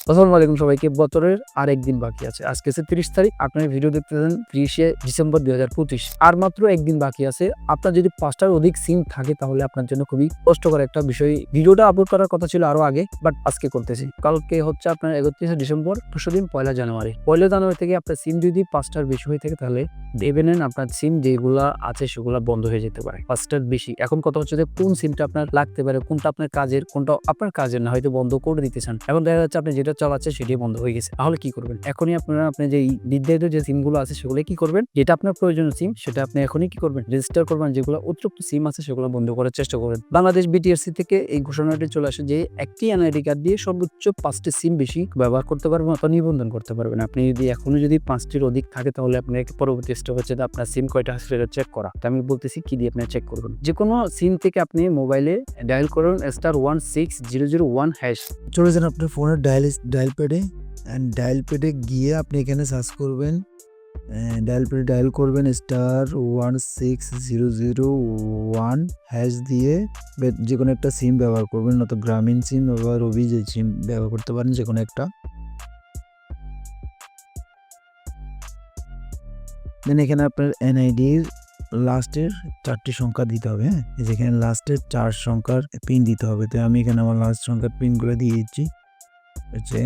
আসসালামু আলাইকুম সবাইকে। বছরের আর একদিন বাকি আছে। আজকে হচ্ছে ৩০ তারিখ। আপনারা ভিডিও দেখতেছেন ৩০শে ডিসেম্বর ২০২৫। আর মাত্র একদিন বাকি আছে। আপনার যদি ৫ টার অধিক সিম থাকে তাহলে আপনার জন্য খুবই কষ্টকর একটা বিষয়। ভিডিওটা আপলোড করার কথা ছিল আরো আগে, বাট আজকে করতেছি। কালকে হচ্ছে আপনার ৩১শে ডিসেম্বর, পরশুদিন ১লা জানুয়ারি। ১লা জানুয়ারি থেকে আপনার সিম যদি ৫ টার বেশি হয়ে থাকে তাহলে ভেবে নেন আপনার সিম যেগুলা আছে সেগুলা বন্ধ হয়ে যেতে পারে। ৫ টার বেশি। এখন কথা হচ্ছে যে কোন সিমটা আপনার লাগতে পারে, কোনটা আপনার কাজের, কোনটা আপনার কাজের না, হয়তো বন্ধ করে দিতে চান। এখন দেখা যাচ্ছে আপনি যেটা চালাচ্ছেন সেটাই বন্ধ হয়ে গেছে। তাহলে কি করবেন? এখনই আপনারা আপনি যে নির্ধারিত যে সিমগুলো আছে সেগুলো কি করবেন? যেটা আপনার প্রয়োজনীয় সিম সেটা আপনি এখনই কি করবেন? রেজিস্টার করবেন। যেগুলো অতিরিক্ত সিম আছে সেগুলো বন্ধ করার চেষ্টা করবেন। বাংলাদেশ বিটিআরসি থেকে এই ঘোষণাটি চলে আসে যে একটি এনআইডি কার্ড দিয়ে সর্বোচ্চ ৫টি সিম বেশি ব্যবহার করতে পারবেন অথবা নিবন্ধন করতে পারবেন। আপনি যদি এখনো যদি ৫টির অধিক থাকে তাহলে আপনার পরবর্তী স্টেপ হচ্ছে যে আপনার সিম কয়টা আছে সেটা চেক করা। তো আমি বলতেছি কি দিয়ে আপনি চেক করবেন। যেকোনো সিম থেকে আপনি মোবাইলে ডায়াল করুন *16001#। চলে যান আপনার ফোনের ডায়াল প্যাডে, অ্যান্ড ডায়াল প্যাডে গিয়ে আপনি এখানে সার্চ করবেন, ডায়াল প্যাডে ডায়াল করবেন *16001# দিয়ে যে কোনো একটা সিম ব্যবহার করবেন, নয়তো গ্রামীণ সিম বা রবি যে সিম ব্যবহার করতে পারেন যে কোনো একটা। দেন এখানে আপনার এনআইডির লাস্টের 4টি সংখ্যা দিতে হবে। হ্যাঁ, যেখানে লাস্টের 4 সংখ্যার পিন দিতে হবে। তো আমি এখানে আমার লাস্ট সংখ্যার পিনগুলো দিয়ে দিচ্ছি। হচ্ছে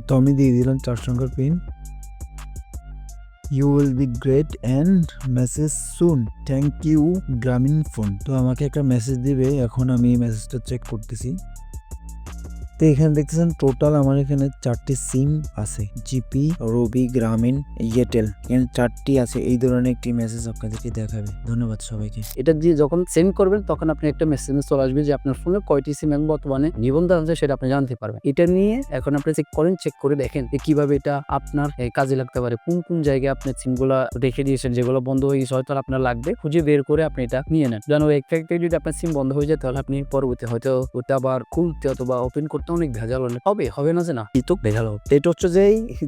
তো আমি দিয়ে দিলাম 4 সংখ্যার PIN. You will be great and message soon, thank you Grameenphone. তো আমাকে একটা মেসেজ দিবে, এখন আমি মেসেজটা চেক করতেছি। তো এখানে দেখতেছেন টোটাল আমার এখানে 4টি সিম আছে, জিপি, রবি, গ্রামীণ, এয়ারটেল। এখানে 4টি আছে। এই ধরনের একটি মেসেজ আপনাদেরকে দেখাবে। ধন্যবাদ সবাইকে। এটা দিয়ে যখন সেন্ড করবেন তখন আপনি একটা মেসেজ চলে আসবে যে আপনার ফোনে কয়টি সিম এবং বর্তমানে নিবন্ধন আছে সেটা আপনি জানতে পারবেন। এটা নিয়ে এখন আপনি চেক করেন, চেক করে দেখেন যে কিভাবে এটা আপনার কাজে লাগতে পারে। কোন কোন জায়গায় আপনি সিমগুলো রেখে দিয়েছেন, যেগুলো বন্ধ হয়ে গেছে হয়তো আপনার লাগবে, খুঁজে বের করে আপনি এটা নিয়ে নেন। যেন একটা যদি আপনার সিম বন্ধ হয়ে যায় তাহলে আপনি পরবর্তী হয়তো ওটা আবার খুলতে অথবা ওপেন করতে অনেক ভেজাল হবে না যে না কিন্তু ভেজাল হবে। এটা হচ্ছে যে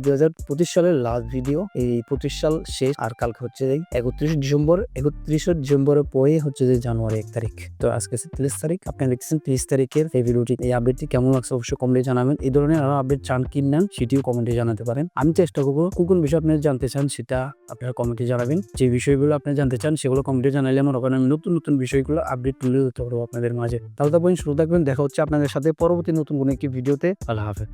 2025 সালের লাস্ট ভিডিও। এই 25 সাল শেষ, আর কালকে হচ্ছে যে 31 ডিসেম্বর। 31 ডিসেম্বরের পরে হচ্ছে যে জানুয়ারি 1 তারিখ। তো আজকে 30 তারিখ। আপনারা দেখছেন 30 তারিখের এই ভিডিওটি। এই আপডেটটি কেমন লাগছে অবশ্যই কমেন্টে জানাবেন। এই ধরনের আরো আপডেট চান কি না সেটিও কমেন্টে জানাতে পারেন। আমি চেষ্টা করবো কোন বিষয় আপনারা জানতে চান সেটা আপনারা কমেন্টে জানাবেন। যে বিষয়গুলো আপনি জানতে চান সেগুলো কমেন্টে জানালে আমার ওখানে আমি নতুন নতুন বিষয়গুলো আপডেট তুলে ধরতে পারবো আপনাদের মাঝে। তাহলে থাকবেন, শুরু থাকবেন। দেখা হচ্ছে আপনাদের সাথে পরবর্তী নতুন কোনো একটি ভিডিওতে। আল্লাহ হাফেজ।